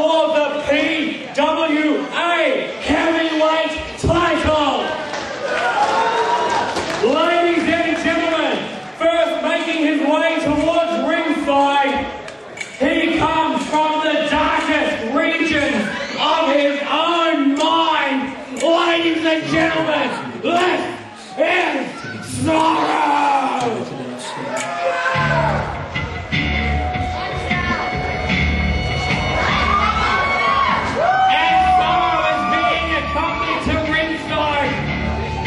for the PWA heavyweight title. Ladies and gentlemen, first making his way towards ringside, he comes from the darkest region of his own mind. Ladies and gentlemen, this is Sorrow!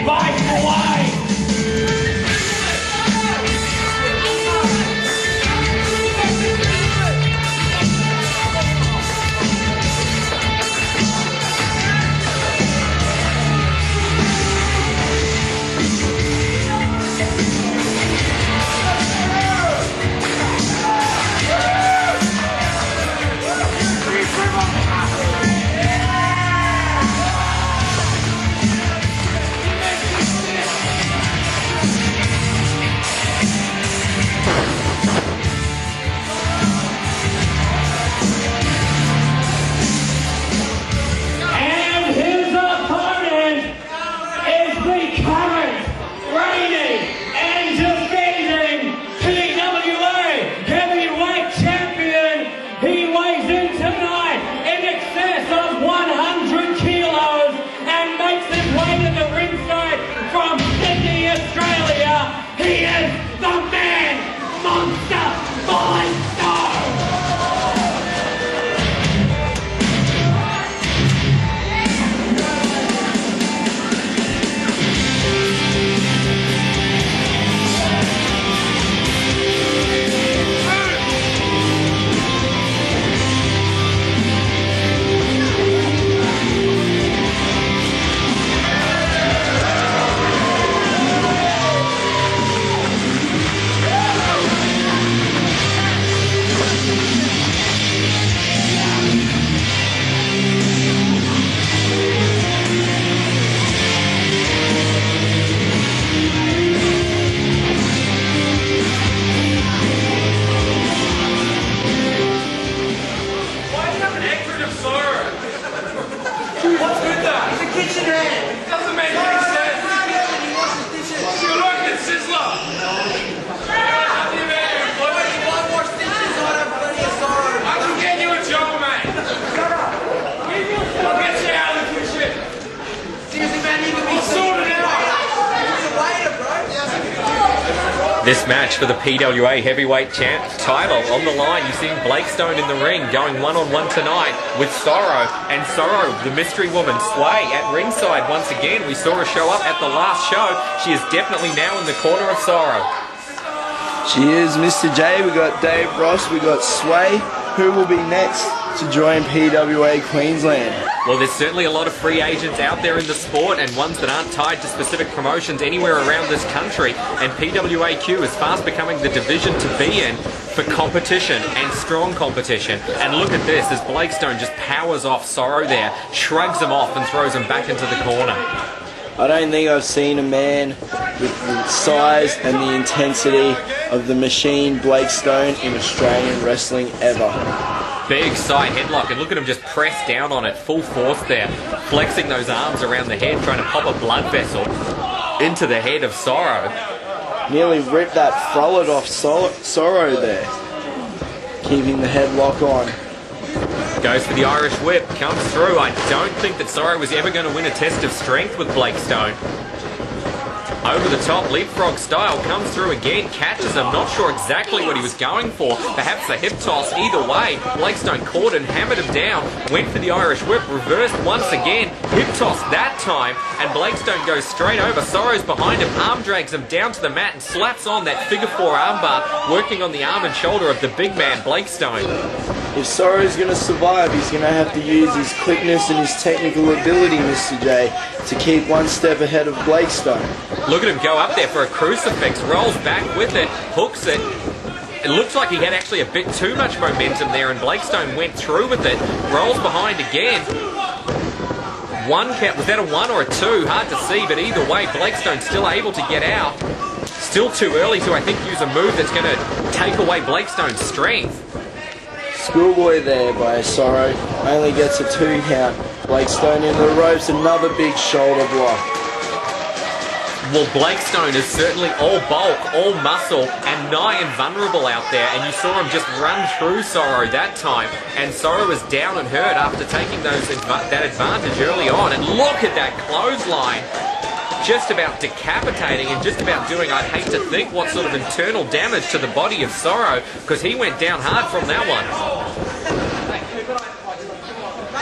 By Hawaii. This match for the PWA heavyweight title on the line. You're seeing Blakestone in the ring going one-on-one tonight with Sorrow. And Sorrow, the mystery woman, Sway at ringside once again. We saw her show up at the last show. She is definitely now in the corner of Sorrow. She is, Mr. J. We got Dave Ross, we got Sway. Who will be next to join PWA Queensland? Well, there's certainly a lot of free agents out there in the sport and ones that aren't tied to specific promotions anywhere around this country. And PWAQ is fast becoming the division to be in for competition and strong competition. And look at this as Blakestone just powers off Sorrow there, shrugs him off and throws him back into the corner. I don't think I've seen a man with the size and the intensity of the machine Blakestone in Australian wrestling ever. Big side headlock, and look at him just press down on it, full force there, flexing those arms around the head, trying to pop a blood vessel into the head of Sorrow. Nearly ripped that frollet off Sorrow there, keeping the headlock on. Goes for the Irish whip, comes through. I don't think that Sorrow was ever going to win a test of strength with Blakestone. Over the top, leapfrog style, comes through again, catches him, not sure exactly what he was going for, perhaps a hip toss, either way. Blakestone caught and hammered him down, went for the Irish whip, reversed once again, hip toss that time, and Blakestone goes straight over. Sorrow's behind him, arm drags him down to the mat and slaps on that figure four armbar, working on the arm and shoulder of the big man, Blakestone. If Sorrow's going to survive, he's going to have to use his quickness and his technical ability, Mr. J, to keep one step ahead of Blakestone. Look at him go up there for a crucifix, rolls back with it, hooks it. It looks like he had actually a bit too much momentum there, and Blakestone went through with it, rolls behind again. One count, was that a one or a two? Hard to see, but either way, Blakestone's still able to get out. Still too early to, I think, use a move that's going to take away Blakestone's strength. schoolboy there by Sorrow. Only gets a 2 count. Blakestone into the ropes, another big shoulder block. Well, Blakestone is certainly all bulk, all muscle, and nigh invulnerable out there, and you saw him just run through Sorrow that time, and Sorrow was down and hurt after taking that advantage early on, and look at that clothesline, just about decapitating and just about doing, I'd hate to think, what sort of internal damage to the body of Sorrow, because he went down hard from that one.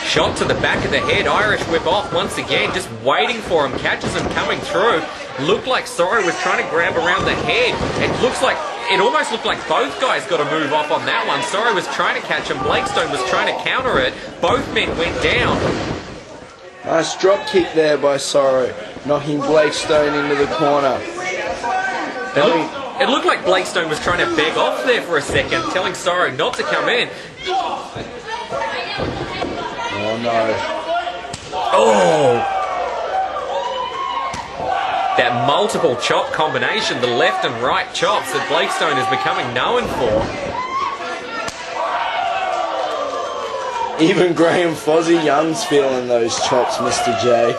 Shot to the back of the head, Irish whip off once again, just waiting for him, catches him coming through. Looked like Sorrow was trying to grab around the head. It almost looked like both guys got a move off on that one. Sorrow was trying to catch him, Blakestone was trying to counter it. Both men went down. Nice drop kick there by Sorrow, knocking Blakestone into the corner. It looked like Blakestone was trying to beg off there for a second, telling Sorrow not to come in. Oh no. Oh! That multiple chop combination, the left and right chops that Blakestone is becoming known for. Even Graham Fozzie Young's feeling those chops, Mr. J.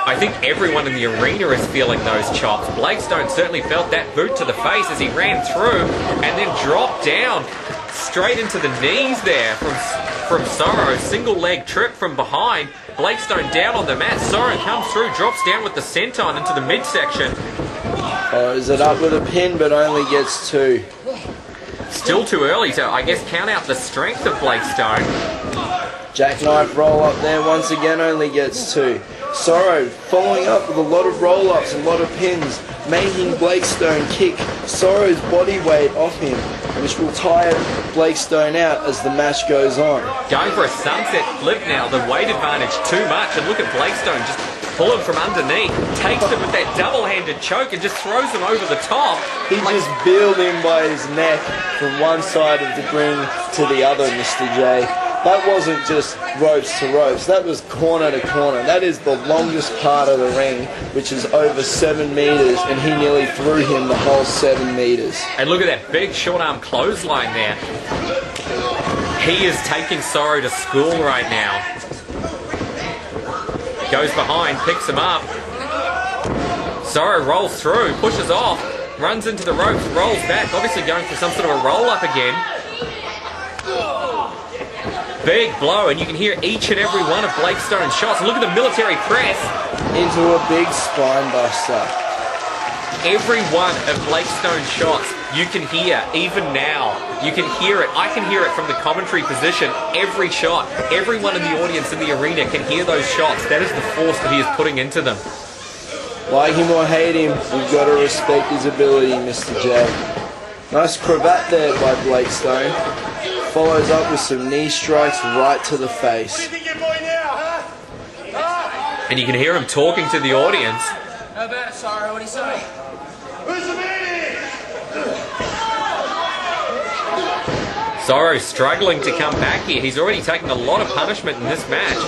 I think everyone in the arena is feeling those chops. Blakestone certainly felt that boot to the face as he ran through and then dropped down straight into the knees there from Sorrow. Single leg trip from behind. Blakestone down on the mat. Sorrow comes through, drops down with the senton into the midsection. Follows it up with a pin, but only gets 2. Still too early to, I guess, count out the strength of Blakestone. Jackknife roll up there once again, only gets 2. Sorrow following up with a lot of roll-ups, a lot of pins, making Blakestone kick Sorrow's body weight off him, which will tire Blakestone out as the match goes on. Going for a sunset flip now, the weight advantage too much, and look at Blakestone just pull him from underneath, takes him with that double-handed choke and just throws him over the top. He just bealed him by his neck from one side of the ring to the other, Mr. J. That wasn't just ropes to ropes, that was corner to corner. That is the longest part of the ring, which is over 7 meters, and he nearly threw him the whole 7 meters. And look at that big short arm clothesline there. He is taking Sorrow to school right now. Goes behind, picks him up. Sorrow rolls through, pushes off, runs into the ropes, rolls back, obviously going for some sort of a roll-up again. Big blow, and you can hear each and every one of Blakestone's shots. Look at the military press. Into a big spine buster. Every one of Blakestone's shots you can hear, even now. You can hear it. I can hear it from the commentary position. Every shot, everyone in the audience in the arena can hear those shots. That is the force that he is putting into them. Like him or hate him, we've got to respect his ability, Mr. J. Nice cravat there by Blakestone. Follows up with some knee strikes right to the face. And you can hear him talking to the audience. How about it, Sorrow? What do you say? Who's the man? Sorrow struggling to come back here. He's already taken a lot of punishment in this match.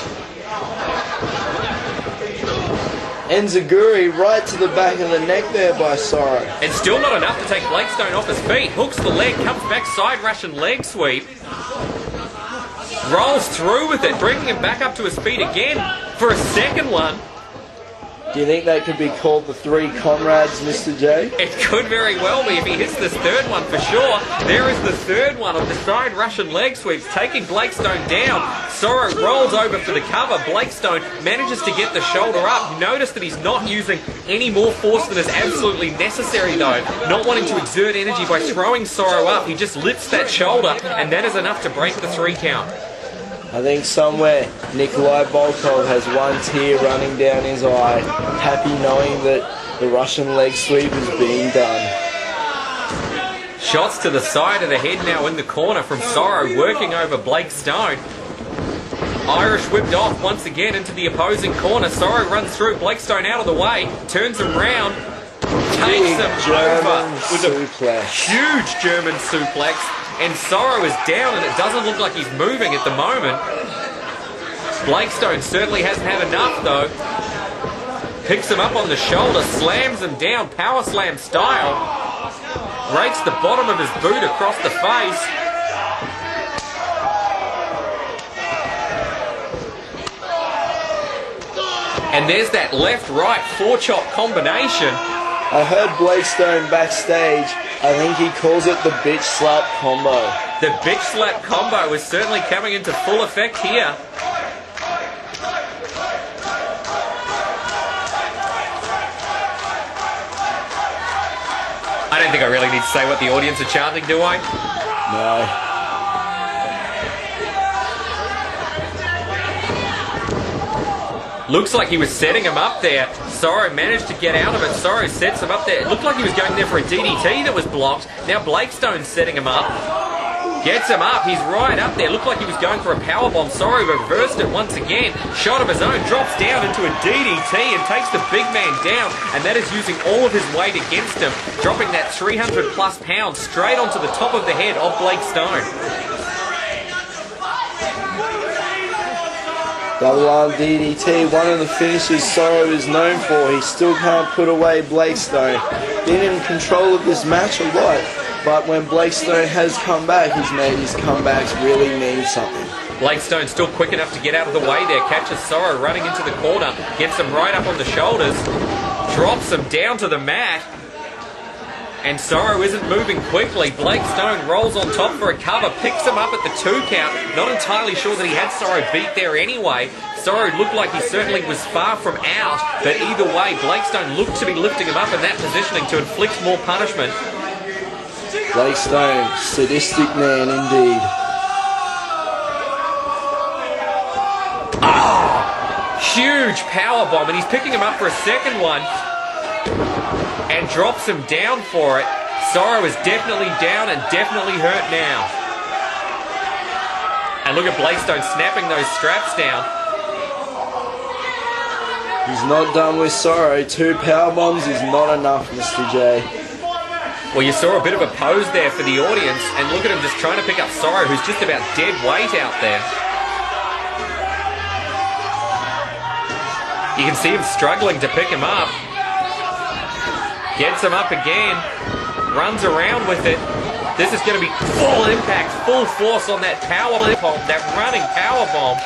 Enziguri right to the back of the neck there by Sorrow. And still not enough to take Blakestone off his feet. Hooks the leg, comes back, side Russian leg sweep. Rolls through with it, bringing him back up to his feet again for a second one. Do you think that could be called the 3 comrades, Mr. J? It could very well be if he hits this third one for sure. There is the third one of the side Russian leg sweeps, taking Blakestone down. Sorrow rolls over for the cover. Blakestone manages to get the shoulder up. Notice that he's not using any more force than is absolutely necessary though. Not wanting to exert energy by throwing Sorrow up. He just lifts that shoulder and that is enough to break the 3 count. I think somewhere Nikolai Volkov has one tear running down his eye, happy knowing that the Russian leg sweep is being done. Shots to the side of the head now in the corner from Sorrow, working over Blakestone. Irish whipped off once again into the opposing corner. Sorrow runs through, Blakestone out of the way, turns him round, takes him over with a huge German suplex. And Sorrow is down and it doesn't look like he's moving at the moment. Blakestone certainly hasn't had enough though. Picks him up on the shoulder, slams him down, power slam style. Rakes the bottom of his boot across the face. And there's that left-right four-chop combination. I heard Blakestone backstage. I think he calls it the bitch slap combo. The bitch slap combo is certainly coming into full effect here. I don't think I really need to say what the audience are chanting, do I? No. Looks like he was setting him up there. Sorrow managed to get out of it. Sorrow sets him up there. It looked like he was going there for a DDT that was blocked. Now Blakestone's setting him up. Gets him up. He's right up there. Looked like he was going for a powerbomb. Sorrow reversed it once again. Shot of his own. Drops down into a DDT and takes the big man down. And that is using all of his weight against him. Dropping that 300 plus pounds straight onto the top of the head of Blakestone. Double arm DDT, one of the finishes Sorrow is known for. He still can't put away Blakestone. Been in control of this match a lot, but when Blakestone has come back, he's made his comebacks really mean something. Blakestone still quick enough to get out of the way there. Catches Sorrow running into the corner. Gets him right up on the shoulders. Drops him down to the mat. And Sorrow isn't moving quickly. Blakestone rolls on top for a cover, picks him up at the 2 count. Not entirely sure that he had Sorrow beat there anyway. Sorrow looked like he certainly was far from out, but either way, Blakestone looked to be lifting him up in that positioning to inflict more punishment. Blakestone, sadistic man indeed. Huge power bomb, and he's picking him up for a second one. And drops him down for it. Sorrow is definitely down and definitely hurt now. And look at Blakestone snapping those straps down. He's not done with Sorrow. 2 power bombs is not enough, Mr. J. Well, you saw a bit of a pose there for the audience, and look at him just trying to pick up Sorrow, who's just about dead weight out there. You can see him struggling to pick him up. Gets him up again, runs around with it. This is going to be full impact, full force on that power bomb, that running power bomb.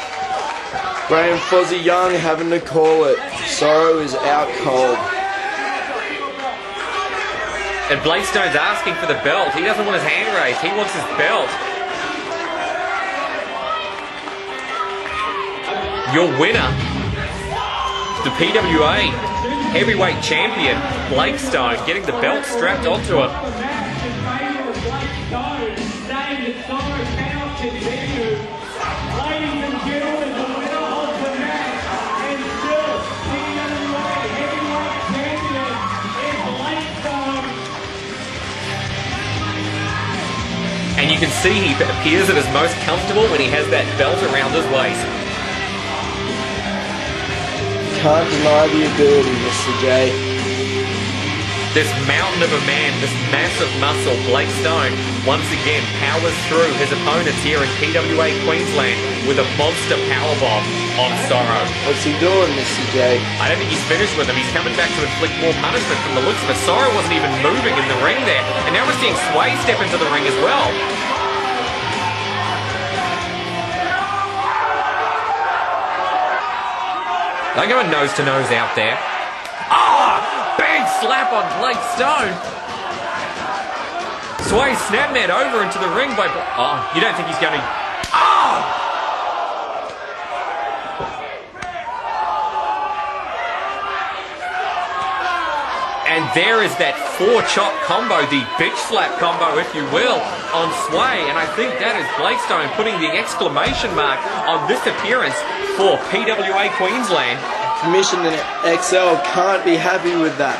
Graham Fuzzy Young having to call it. Sorrow is out cold. And Blakestone's asking for the belt. He doesn't want his hand raised, he wants his belt. Your winner, the PWA heavyweight champion, Blakestone, getting the belt strapped onto him. And you can see he appears at his most comfortable when he has that belt around his waist. Can't deny the ability, Mr. J. This mountain of a man, this massive muscle, Blakestone, once again powers through his opponents here in PWA Queensland with a monster powerbomb on Sorrow. What's he doing, Mr. J? I don't think he's finished with him. He's coming back to inflict more punishment from the looks of it. Sorrow wasn't even moving in the ring there. And now we're seeing Sway step into the ring as well. They're going nose to nose out there. Big slap on Blakestone. Sway snapping it over into the ring by... you don't think he's going to... And there is that 4-chop combo, the bitch slap combo, if you will, on Sway. And I think that is Blakestone putting the exclamation mark on this appearance for PWA Queensland. Commissioner XL can't be happy with that.